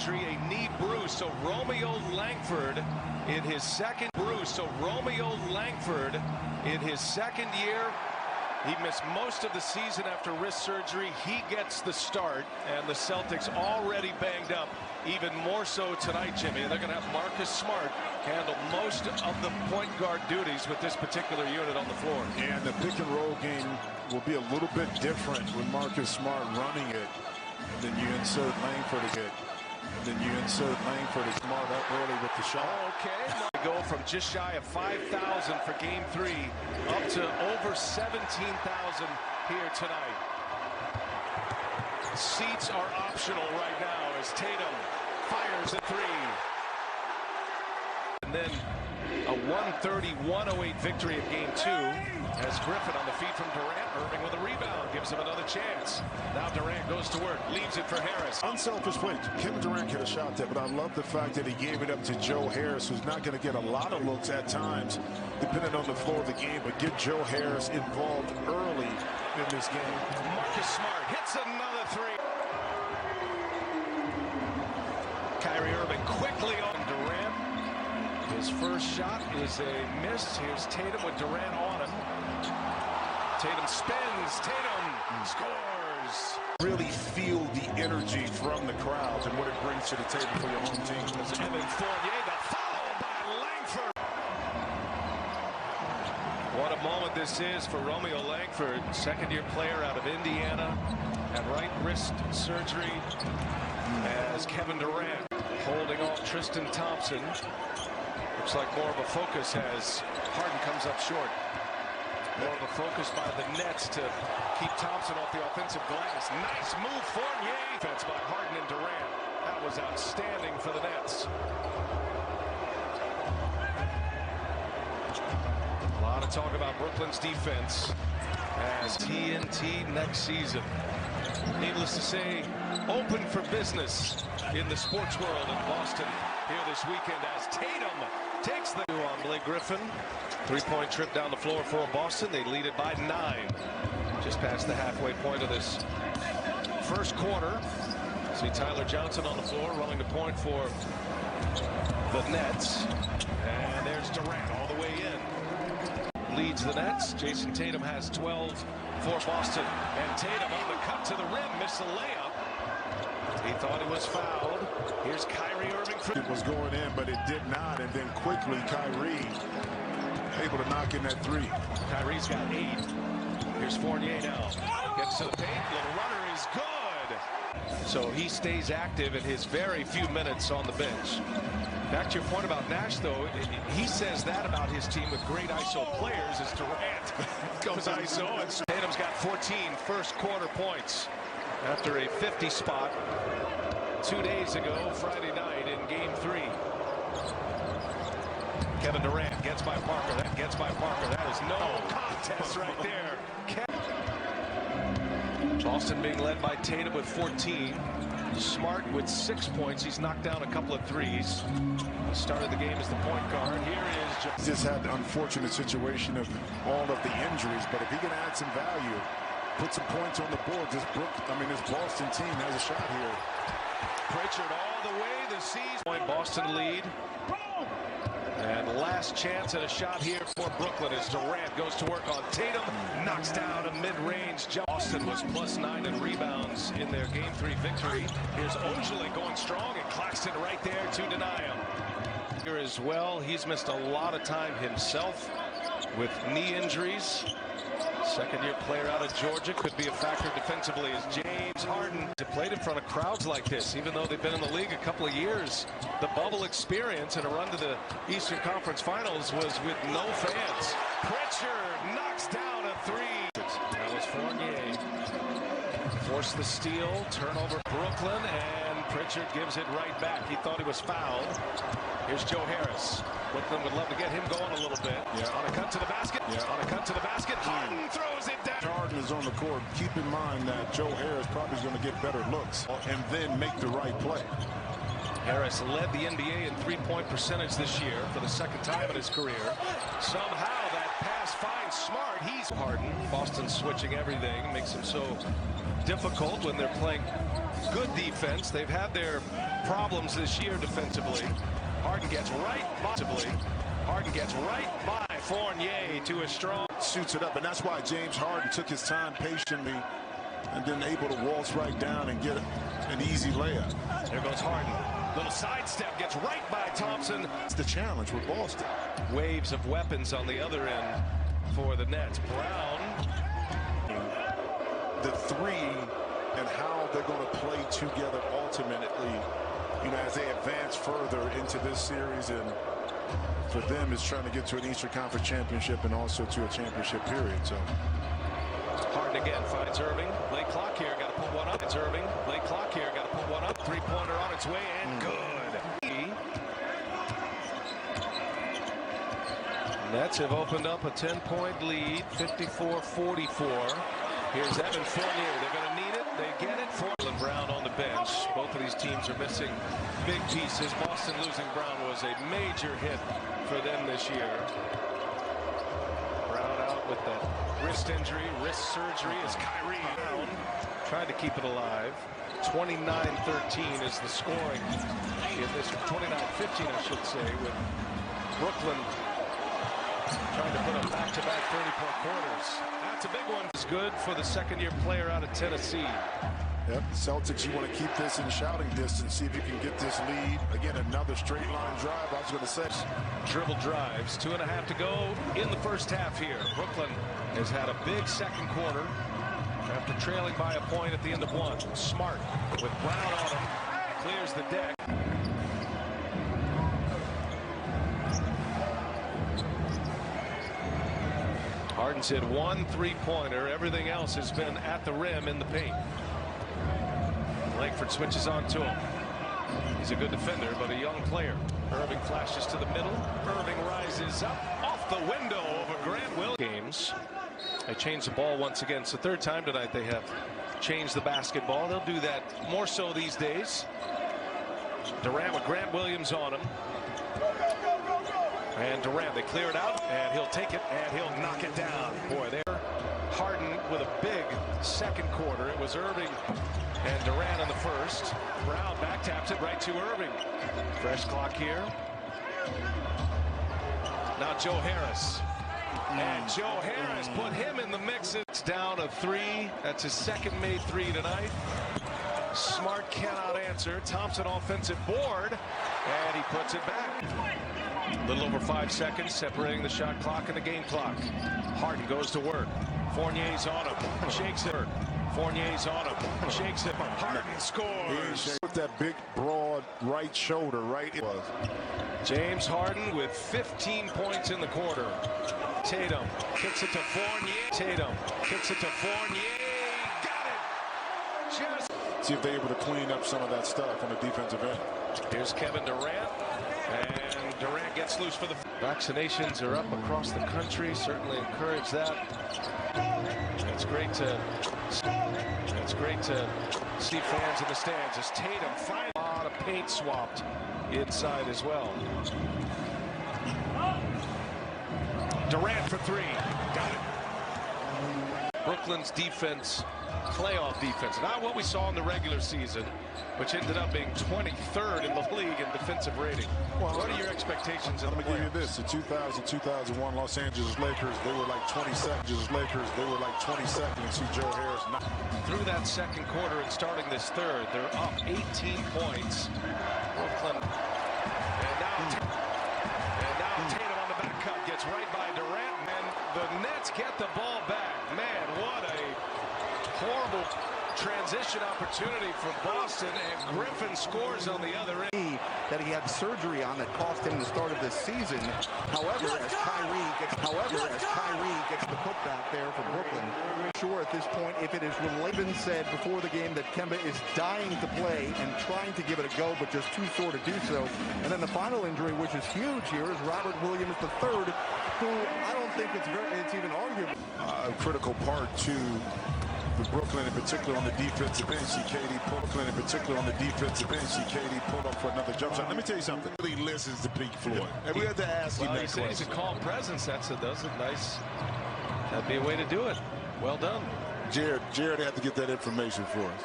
surgery, a knee bruise. So Romeo Langford in his second year. He missed most of the season after wrist surgery. He gets the start, and the Celtics already banged up, even more so tonight, Jimmy. And they're going to have Marcus Smart handle most of the point guard duties with this particular unit on the floor. And the pick and roll game will be a little bit different with Marcus Smart running it. Then you insert Langford again. Then you insert Langford as Smart up early with the shot. Okay. Go from just shy of 5,000 for Game 3 up to over 17,000 here tonight. Seats are optional right now as Tatum fires a three. And then a 130-108 victory in Game 2 as Griffin on the feed from Durant. Irving with a rebound, gives him another chance. Now Durant goes to work, leaves it for Harris. Unselfish play. Kevin Durant could have shot that, but I love the fact that he gave it up to Joe Harris, who's not going to get a lot of looks at times, depending on the flow of the game, but get Joe Harris involved early in this game. Marcus Smart hits another three. Kyrie Irving quickly on Durant. His first shot is a miss. Here's Tatum with Durant on him. Tatum spins. Tatum scores. Really feel the energy from the crowd and what it brings to the table for your home team. It's Evan Fournier, the follow by Langford. What a moment this is for Romeo Langford, second-year player out of Indiana, had right wrist surgery, as Kevin Durant holding off Tristan Thompson. Looks like more of a focus as Harden comes up short. More of a focus by the Nets to keep Thompson off the offensive glass. Nice move, Fournier. Defense by Harden and Durant. That was outstanding for the Nets. A lot of talk about Brooklyn's defense as TNT next season. Needless to say, open for business in the sports world in Boston here this weekend as Tatum takes the on Blake Griffin. Three-point trip down the floor for Boston. They lead it by 9. Just past the halfway point of this first quarter. See Tyler Johnson on the floor running the point for the Nets. And there's Durant all the way in. Leads the Nets. Jason Tatum has 12 for Boston. And Tatum on the cut to the rim. Missed the layup. He thought he was fouled. Here's Kyrie Irving. It was going in, but it did not. And then quickly, Kyrie able to knock in that three. Kyrie's got 8. Here's Fournier now. Gets to the paint. Little runner is good. So he stays active in his very few minutes on the bench. Back to your point about Nash, though, he says that about his team with great ISO players as Durant goes ISO. And Tatum's got 14 first quarter points after a 50 spot 2 days ago, Friday night in Game 3. Kevin Durant gets by Parker. That gets by Parker. That is no contest right there. Boston being led by Tatum with 14. Smart with 6 points. He's knocked down a couple of threes. Started the game as the point guard. Here is just had the unfortunate situation of all of the injuries, but if he can add some value, put some points on the board, this Boston team has a shot here. Pritchard all the way. The C's point Boston lead. And last chance at a shot here for Brooklyn as Durant goes to work on Tatum. Knocks down a mid-range jump. Boston was +9 in rebounds in their Game 3 victory. Here's Ojale going strong and Claxton right there to deny him. Here as well, he's missed a lot of time himself with knee injuries. Second-year player out of Georgia could be a factor defensively as James Harden played in front of crowds like this, even though they've been in the league a couple of years. The bubble experience and a run to the Eastern Conference Finals was with no fans. Pritchard knocks down a three. That was Fournier. Forced the steal, turnover Broklyn, and Pritchard gives it right back. He thought he was fouled. Here's Joe Harris. Brooklyn would love to get him going a little bit. Yeah. On a cut to the basket. Yeah. On a cut to the basket. Harden throws it down. Harden is on the court. Keep in mind that Joe Harris probably is going to get better looks and then make the right play. Harris led the N.B.A. in three-point percentage this year for the second time in his career. Somehow that pass pass finds Smart. He's Harden. Boston switching everything. Makes them so difficult when they're playing good defense. They've had their problems this year defensively. Harden gets right by Fournier to a strong. Shoots it up, and that's why James Harden took his time patiently and then able to waltz right down and get an easy layup. There goes Harden. Little sidestep, gets right by Thompson. It's the challenge with Boston. Waves of weapons on the other end for the Nets. Brown. The three and how they're going to play together ultimately, you know, as they advance further into this series. And for them, it's trying to get to an Eastern Conference championship and also to a championship period. So Harden again finds Irving. Late clock here, got to put one up. It's Irving. Late clock here, got to put one up. Three-pointer on its way, and good. Nets have opened up a 10-point lead, 54-44. Here's Evan Fournier. They're going to need it. They get it. Portland Brown on the bench. Both of these teams are missing big pieces. Boston losing Brown was a major hit for them this year. Brown out with that wrist injury, wrist surgery as Kyrie Brown tried to keep it alive. 29-13 is the scoring in this 29-15, I should say, with Broklyn trying to put up back-to-back 30-point quarters. That's a big one. It's good for the second-year player out of Tennessee. Yep, Celtics, you want to keep this in shouting distance, see if you can get this lead. Again, another straight line drive, I was going to say. Dribble drives, 2.5 to go in the first half here. Broklyn has had a big second quarter after trailing by a point at the end of one. Smart with Brown on him, clears the deck. Harden's hit one three-pointer. Everything else has been at the rim in the paint. Langford switches on to him. He's a good defender, but a young player. Irving flashes to the middle. Irving rises up off the window over Grant Williams. They changed the ball once again. It's the third time tonight they have changed the basketball. They'll do that more so these days. Durant with Grant Williams on him. And Durant, they clear it out, and he'll take it, and he'll knock it down. Boy, there, Harden with a big second quarter. It was Irving and Durant in the first. Brown back taps it right to Irving. Fresh clock here. Now Joe Harris. And Joe Harris put him in the mix. It's down a three. That's his second made three tonight. Smart cannot answer. Thompson offensive board, and he puts it back. A little over 5 seconds separating the shot clock and the game clock. Harden goes to work. Fournier's on him. Shakes it. Fournier's on him. Shakes it. Harden scores. With that big, broad right shoulder, right? It was. James Harden with 15 points in the quarter. Tatum kicks it to Fournier. Tatum kicks it to Fournier. Got it. Just see if they're able to clean up some of that stuff on the defensive end. Here's Kevin Durant. And Durant gets loose for the vaccinations are up across the country. Certainly encourage that. It's great to see fans in the stands as Tatum finds a lot of paint swapped inside as well. Durant for three. Got it. Brooklyn's defense, playoff defense, not what we saw in the regular season, which ended up being 23rd in the league in defensive rating. Well, what are your expectations in the playoffs? Let me give you this. The 2000-2001 Los Angeles Lakers, they were like 22nd. They were like 22nd. And see Joe Harris. Through that second quarter and starting this third, they're up 18 points. Broklyn. And now Tatum on the back cut gets right by Durant, and the Nets get the ball back. Man, what a horrible transition opportunity for Boston, and Griffin scores on the other end. That he had surgery on that cost him the start of this season. However, as Kyrie gets the putback there for Broklyn, sure at this point if it is related. Said before the game that Kemba is dying to play and trying to give it a go, but just too sore to do so. And then the final injury, which is huge here, is Robert Williams III, who I don't think it's even arguable. A critical part to With Broklyn in particular on the defensive end, see KD Broklyn in particular on the defensive end, see KD pull up for another jump shot. Let me tell you something. He listens to Pink Floyd, and we had to ask him that question. He's a calm presence. Does it nice. That'd be a way to do it. Well done. Jared had to get that information for us.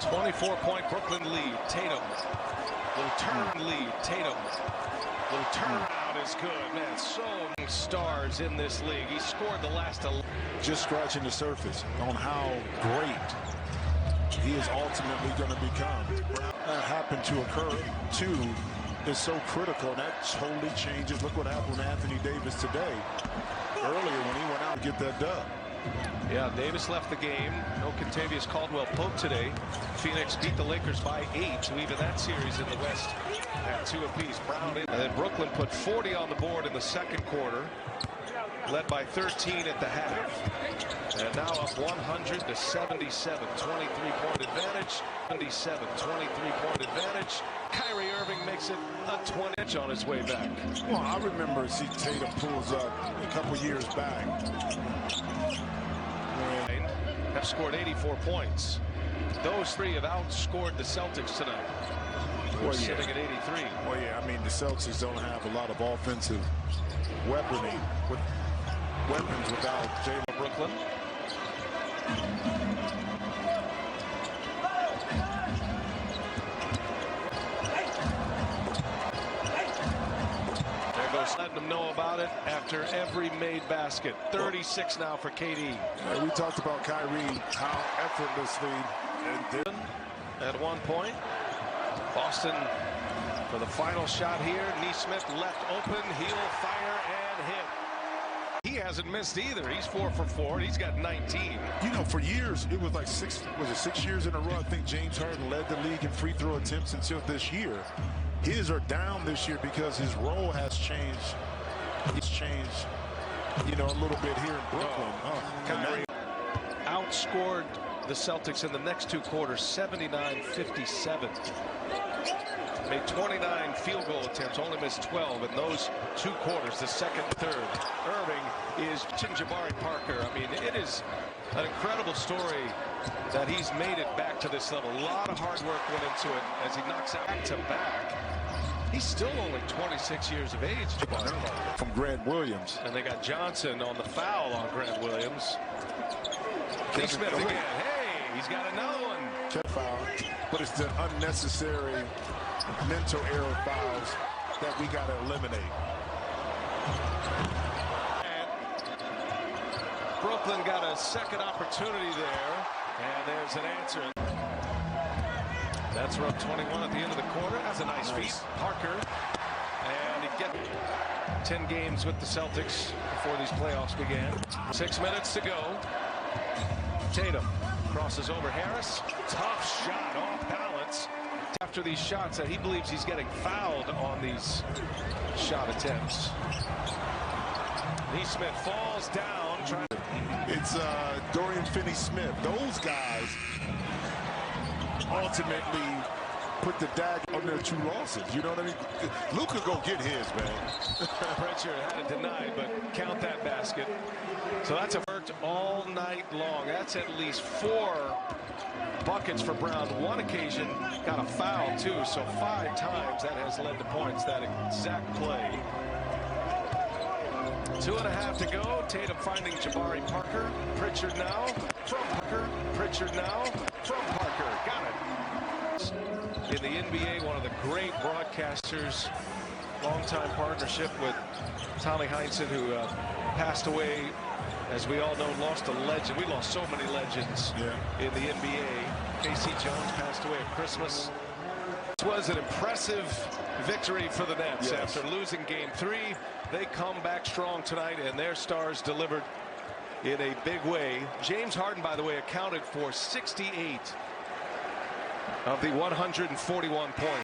24-point Brooklyn lead. Tatum. Little turn lead. Tatum. Little turnaround is good. Man, so many stars in this league. He scored the last 11. Just scratching the surface on how great he is ultimately going to become. That happened to occur, too, is so critical, and that totally changes. Look what happened with Anthony Davis today. Earlier when he went out to get that dub. Yeah, Davis left the game. No Kentavious Caldwell-Pope today. Phoenix beat the Lakers by 8 to even that series in the West at 2 apiece. Brown in. And then Brooklyn put 40 on the board in the second quarter, led by 13 at the half. And now up 100 to 77. 23-point advantage. 77. 23-point advantage. Kyrie Irving makes it a 20 on his way back. Well, I remember Tatum pulls up a couple years back. Have scored 84 points. Those three have outscored the Celtics tonight. We're sitting at 83. Well, yeah, I mean, the Celtics don't have a lot of offensive weapons without Jalen. Brooklyn. Letting them know about it after every made basket. 36 now for KD. We talked about Kyrie, how effortlessly and did at one point. Boston for the final shot here. Nesmith left open. He'll fire and hit. He hasn't missed either. He's 4 for 4. He's got 19. You know, for years, it was like 6 years in a row? I think James Harden led the league in free throw attempts until this year. His are down this year because his role has changed. He's changed, you know, a little bit here in Brooklyn. Kyrie outscored the Celtics in the next 2 quarters, 79-57. Made 29 field goal attempts, only missed 12 in those 2 quarters, the second and third. Irving is Jabari Parker. I mean, it is an incredible story that he's made it back to this level. A lot of hard work went into it as he knocks out back-to-back. He's still only 26 years of age, Jabari Parker. From Grant Williams. And they got Johnson on the foul on Grant Williams. Smith again. Hey, he's got another one. Foul, but it's the unnecessary mental error fouls that we got to eliminate. And Brooklyn got a second opportunity there, and there's an answer. That's rub 21 at the end of the quarter. That's a nice feed. Parker, and he gets 10 games with the Celtics before these playoffs began. 6 minutes to go. Tatum crosses over Harris. Tough shot off balance. After these shots, that he believes he's getting fouled on these shot attempts. Nesmith falls down. It's Dorian Finney-Smith. Those guys ultimately put the dag on their 2 losses. You know what I mean? Luka go get his, man. Pritchard had it denied, but count that basket. So that's a worked all night long. That's at least 4 buckets for Brown. One occasion got a foul too, so 5 times that has led to points. That exact play. 2.5 to go. Tatum finding Jabari Parker. Pritchard now from Parker. Pritchard now from Parker. Got it. In the N.B.A., one of the great broadcasters. Longtime partnership with Tommy Heinsohn, who passed away. As we all know, lost a legend. We lost so many legends in the N.B.A. K.C. Jones passed away at Christmas. This was an impressive victory for the Nets. After losing Game 3. They come back strong tonight, and their stars delivered in a big way. James Harden, by the way, accounted for 68 of the 141 points.